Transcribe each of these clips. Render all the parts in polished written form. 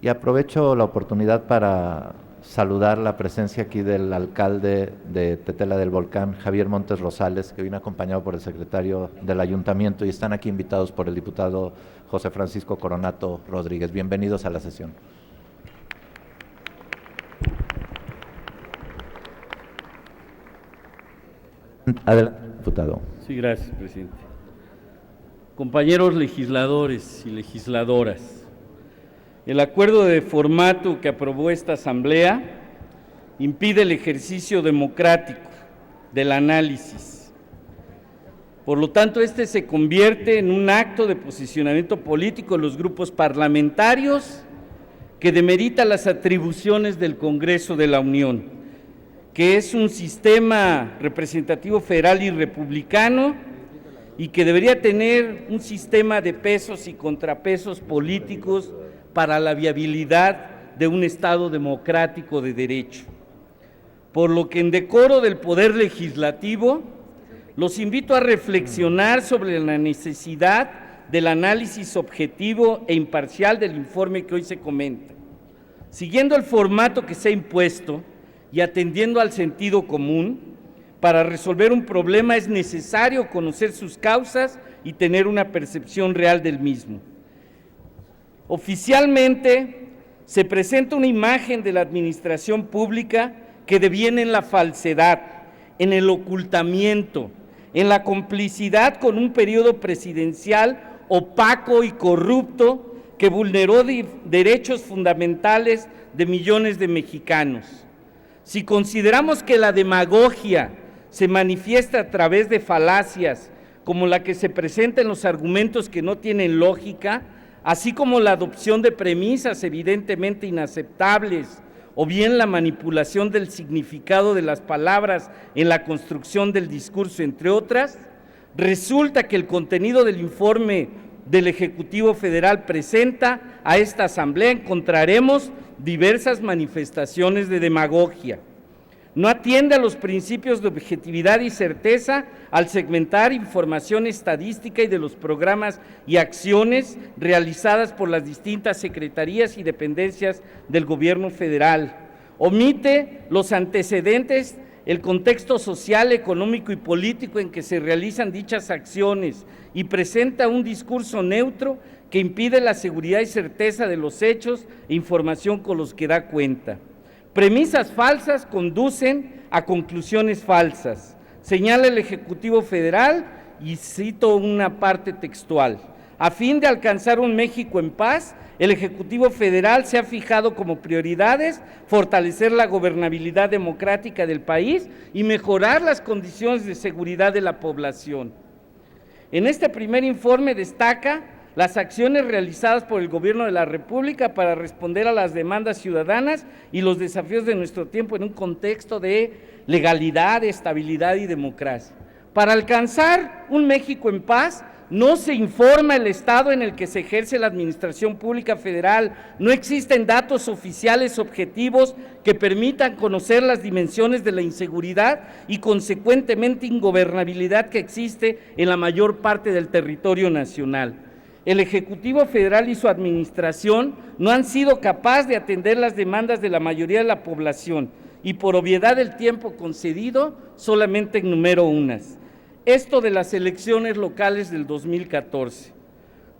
Y aprovecho la oportunidad para saludar la presencia aquí del alcalde de Tetela del Volcán, Javier Montes Rosales, que viene acompañado por el secretario del ayuntamiento y están aquí invitados por el diputado José Francisco Coronato Rodríguez. Bienvenidos a la sesión. Adelante, diputado. Sí, gracias, presidente. Compañeros legisladores y legisladoras, el acuerdo de formato que aprobó esta Asamblea impide el ejercicio democrático del análisis. Por lo tanto, este se convierte en un acto de posicionamiento político de los grupos parlamentarios que demerita las atribuciones del Congreso de la Unión, que es un sistema representativo federal y republicano y que debería tener un sistema de pesos y contrapesos políticos para la viabilidad de un Estado democrático de derecho. Por lo que en decoro del Poder Legislativo, los invito a reflexionar sobre la necesidad del análisis objetivo e imparcial del informe que hoy se comenta. Siguiendo el formato que se ha impuesto y atendiendo al sentido común, para resolver un problema es necesario conocer sus causas y tener una percepción real del mismo. Oficialmente se presenta una imagen de la administración pública que deviene en la falsedad, en el ocultamiento, en la complicidad con un periodo presidencial opaco y corrupto que vulneró derechos fundamentales de millones de mexicanos. Si consideramos que la demagogia se manifiesta a través de falacias como la que se presenta en los argumentos que no tienen lógica, así como la adopción de premisas evidentemente inaceptables o bien la manipulación del significado de las palabras en la construcción del discurso, entre otras, resulta que el contenido del informe del Ejecutivo Federal presenta a esta Asamblea encontraremos diversas manifestaciones de demagogia. No atiende a los principios de objetividad y certeza al segmentar información estadística y de los programas y acciones realizadas por las distintas secretarías y dependencias del gobierno federal. Omite los antecedentes, el contexto social, económico y político en que se realizan dichas acciones y presenta un discurso neutro que impide la seguridad y certeza de los hechos e información con los que da cuenta. Premisas falsas conducen a conclusiones falsas, señala el Ejecutivo Federal y cito una parte textual. A fin de alcanzar un México en paz, el Ejecutivo Federal se ha fijado como prioridades fortalecer la gobernabilidad democrática del país y mejorar las condiciones de seguridad de la población. En este primer informe destaca las acciones realizadas por el Gobierno de la República para responder a las demandas ciudadanas y los desafíos de nuestro tiempo en un contexto de legalidad, estabilidad y democracia. Para alcanzar un México en paz, no se informa el estado en el que se ejerce la administración pública federal, no existen datos oficiales objetivos que permitan conocer las dimensiones de la inseguridad y consecuentemente ingobernabilidad que existe en la mayor parte del territorio nacional. El Ejecutivo Federal y su administración no han sido capaces de atender las demandas de la mayoría de la población y por obviedad del tiempo concedido solamente enumero unas. Esto de las elecciones locales del 2014.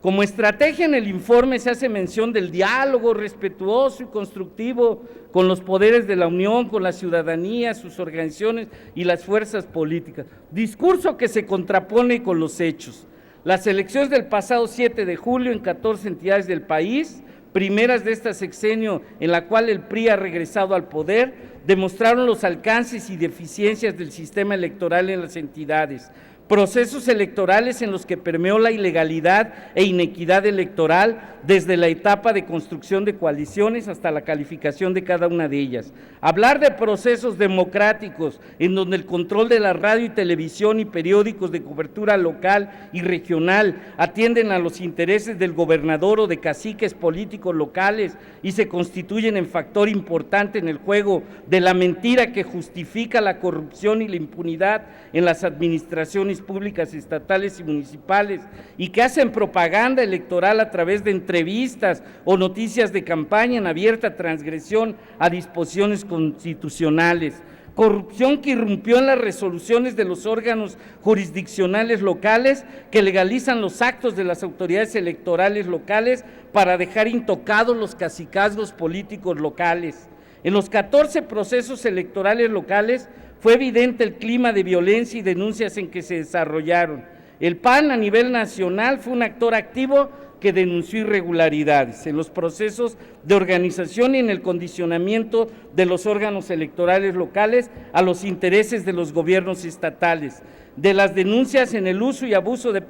Como estrategia en el informe se hace mención del diálogo respetuoso y constructivo con los poderes de la Unión, con la ciudadanía, sus organizaciones y las fuerzas políticas. Discurso que se contrapone con los hechos. Las elecciones del pasado 7 de julio en 14 entidades del país, primeras de este sexenio en la cual el PRI ha regresado al poder, demostraron los alcances y deficiencias del sistema electoral en las entidades. Procesos electorales en los que permeó la ilegalidad e inequidad electoral desde la etapa de construcción de coaliciones hasta la calificación de cada una de ellas. Hablar de procesos democráticos en donde el control de la radio y televisión y periódicos de cobertura local y regional atienden a los intereses del gobernador o de caciques políticos locales y se constituyen en factor importante en el juego de la mentira que justifica la corrupción y la impunidad en las administraciones administraciones públicas estatales y municipales y que hacen propaganda electoral a través de entrevistas o noticias de campaña en abierta transgresión a disposiciones constitucionales. Corrupción que irrumpió en las resoluciones de los órganos jurisdiccionales locales que legalizan los actos de las autoridades electorales locales para dejar intocados los cacicazgos políticos locales. En los 14 procesos electorales locales fue evidente el clima de violencia y denuncias en que se desarrollaron. El PAN a nivel nacional fue un actor activo que denunció irregularidades en los procesos de organización y en el condicionamiento de los órganos electorales locales a los intereses de los gobiernos estatales, de las denuncias en el uso y abuso de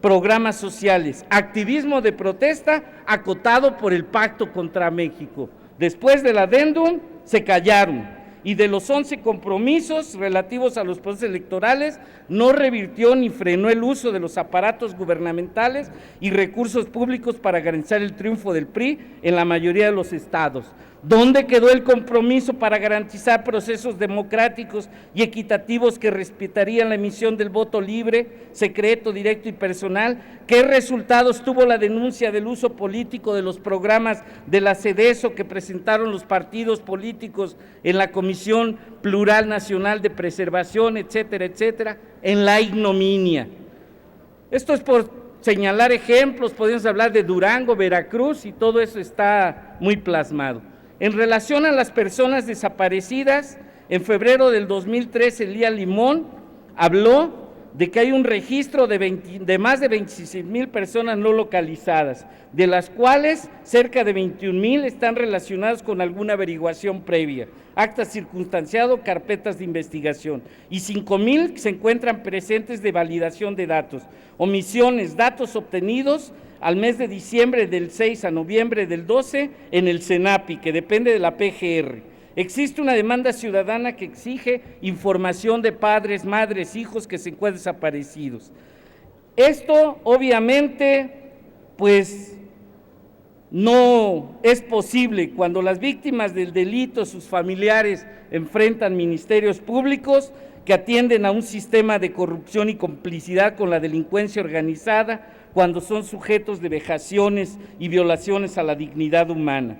programas sociales, activismo de protesta acotado por el Pacto contra México. Después del adendum se callaron, y de los 11 compromisos relativos a los procesos electorales no revirtió ni frenó el uso de los aparatos gubernamentales y recursos públicos para garantizar el triunfo del PRI en la mayoría de los estados. ¿Dónde quedó el compromiso para garantizar procesos democráticos y equitativos que respetarían la emisión del voto libre, secreto, directo y personal? ¿Qué resultados tuvo la denuncia del uso político de los programas de la CEDESO que presentaron los partidos políticos en la Comisión Plural Nacional de Preservación, etcétera, etcétera, en la ignominia? Esto es por señalar ejemplos, podemos hablar de Durango, Veracruz, y todo eso está muy plasmado. En relación a las personas desaparecidas, en febrero del 2013, Elías Limón habló de que hay un registro de más de 26,000 personas no localizadas, de las cuales cerca de 21,000 están relacionadas con alguna averiguación previa, acta circunstanciado, carpetas de investigación, y 5,000 se encuentran presentes de validación de datos, omisiones, datos obtenidos al mes de diciembre del 6 a noviembre del 12 en el CENAPI, que depende de la PGR. Existe una demanda ciudadana que exige información de padres, madres, hijos que se encuentran desaparecidos. Esto obviamente pues no es posible cuando las víctimas del delito, sus familiares enfrentan ministerios públicos que atienden a un sistema de corrupción y complicidad con la delincuencia organizada, cuando son sujetos de vejaciones y violaciones a la dignidad humana.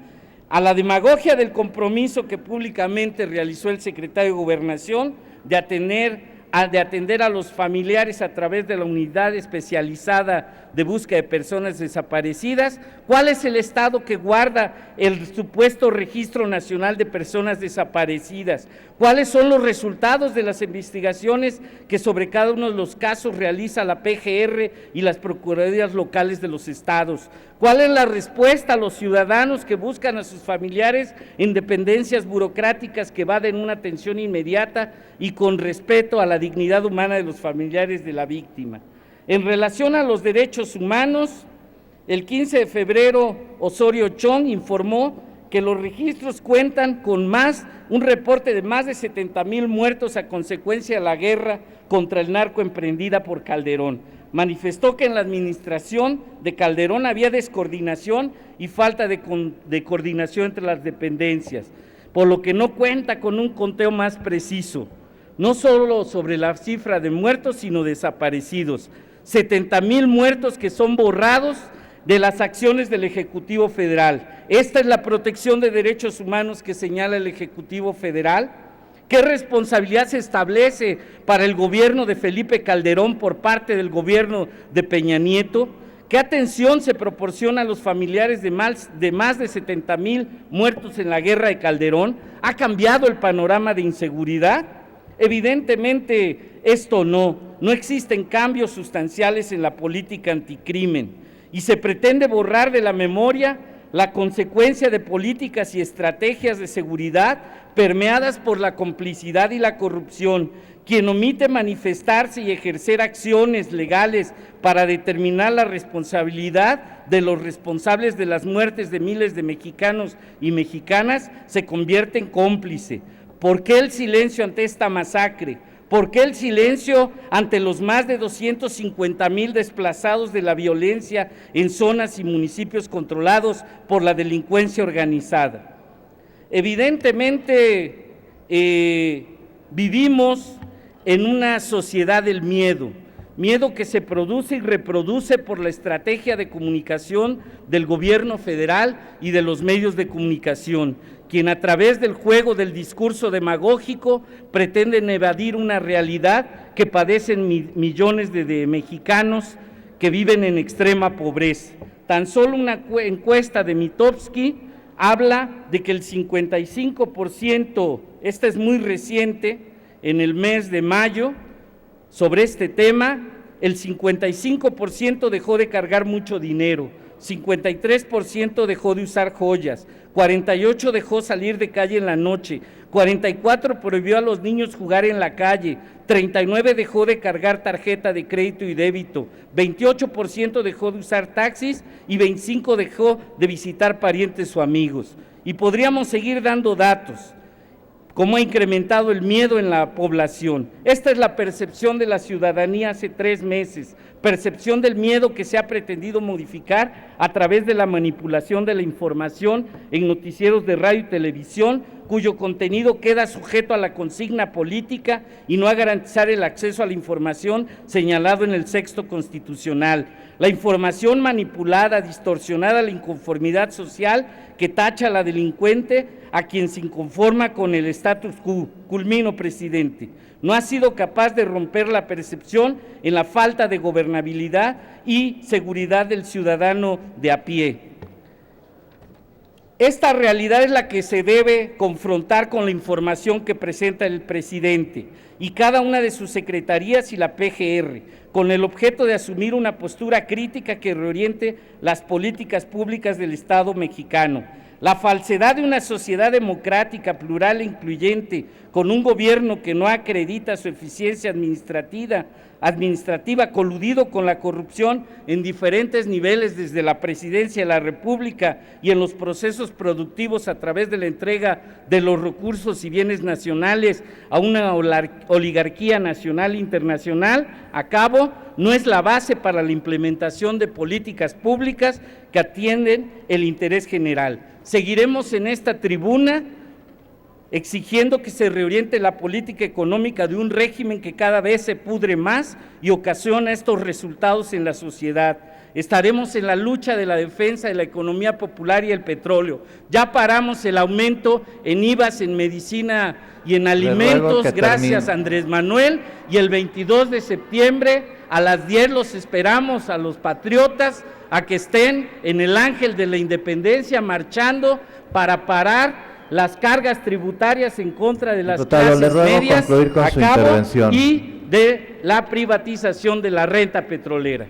A la demagogia del compromiso que públicamente realizó el secretario de Gobernación de atender a los familiares a través de la unidad especializada de búsqueda de personas desaparecidas. ¿Cuál es el estado que guarda el supuesto Registro Nacional de Personas Desaparecidas? ¿Cuáles son los resultados de las investigaciones que sobre cada uno de los casos realiza la PGR y las procuradurías locales de los estados? ¿Cuál es la respuesta a los ciudadanos que buscan a sus familiares en dependencias burocráticas que evaden una atención inmediata y con respeto a la dignidad humana de los familiares de la víctima? En relación a los derechos humanos, el 15 de febrero Osorio Chong informó que los registros cuentan con un reporte de más de 70,000 muertos a consecuencia de la guerra contra el narco emprendida por Calderón. Manifestó que en la administración de Calderón había descoordinación y falta de coordinación entre las dependencias, por lo que no cuenta con un conteo más preciso, no solo sobre la cifra de muertos, sino desaparecidos. 70,000 muertos que son borrados de las acciones del Ejecutivo Federal. Esta es la protección de derechos humanos que señala el Ejecutivo Federal. ¿Qué responsabilidad se establece para el gobierno de Felipe Calderón por parte del gobierno de Peña Nieto? ¿Qué atención se proporciona a los familiares de más de 70,000 muertos en la guerra de Calderón? ¿Ha cambiado el panorama de inseguridad? Evidentemente esto no existen cambios sustanciales en la política anticrimen y se pretende borrar de la memoria la consecuencia de políticas y estrategias de seguridad permeadas por la complicidad y la corrupción. Quien omite manifestarse y ejercer acciones legales para determinar la responsabilidad de los responsables de las muertes de miles de mexicanos y mexicanas se convierte en cómplice. ¿Por qué el silencio ante esta masacre? ¿Por qué el silencio ante los más de 250,000 desplazados de la violencia en zonas y municipios controlados por la delincuencia organizada? Evidentemente vivimos en una sociedad del miedo miedo que se produce y reproduce por la estrategia de comunicación del gobierno federal y de los medios de comunicación, quien a través del juego del discurso demagógico pretenden evadir una realidad que padecen millones de mexicanos que viven en extrema pobreza. Tan solo una encuesta de Mitofsky habla de que el 55%, esta es muy reciente, en el mes de mayo, sobre este tema, el 55% dejó de cargar mucho dinero, 53% dejó de usar joyas, 48% dejó salir de calle en la noche, 44% prohibió a los niños jugar en la calle, 39% dejó de cargar tarjeta de crédito y débito, 28% dejó de usar taxis y 25% dejó de visitar parientes o amigos. Y podríamos seguir dando datos. Cómo ha incrementado el miedo en la población. Esta es la percepción de la ciudadanía hace 3 meses, percepción del miedo que se ha pretendido modificar a través de la manipulación de la información en noticieros de radio y televisión, cuyo contenido queda sujeto a la consigna política y no a garantizar el acceso a la información señalado en el texto constitucional. La información manipulada, distorsionada, la inconformidad social que tacha a la delincuente a quien se inconforma con el status quo. Culmino, presidente. No ha sido capaz de romper la percepción en la falta de gobernabilidad y seguridad del ciudadano de a pie. Esta realidad es la que se debe confrontar con la información que presenta el presidente y cada una de sus secretarías y la PGR, con el objeto de asumir una postura crítica que reoriente las políticas públicas del Estado mexicano. La falsedad de una sociedad democrática, plural e incluyente, con un gobierno que no acredita su eficiencia administrativa, coludido con la corrupción en diferentes niveles, desde la presidencia de la República y en los procesos productivos a través de la entrega de los recursos y bienes nacionales a una oligarquía nacional e internacional, a cabo, no es la base para la implementación de políticas públicas que atienden el interés general. Seguiremos en esta tribuna exigiendo que se reoriente la política económica de un régimen que cada vez se pudre más y ocasiona estos resultados en la sociedad. Estaremos en la lucha de la defensa de la economía popular y el petróleo. Ya paramos el aumento en IVAs, en medicina y en alimentos, gracias a Andrés Manuel, y el 22 de septiembre a las 10 los esperamos a los patriotas a que estén en el Ángel de la Independencia marchando para parar las cargas tributarias en contra de las clases medias a cabo y de la privatización de la renta petrolera.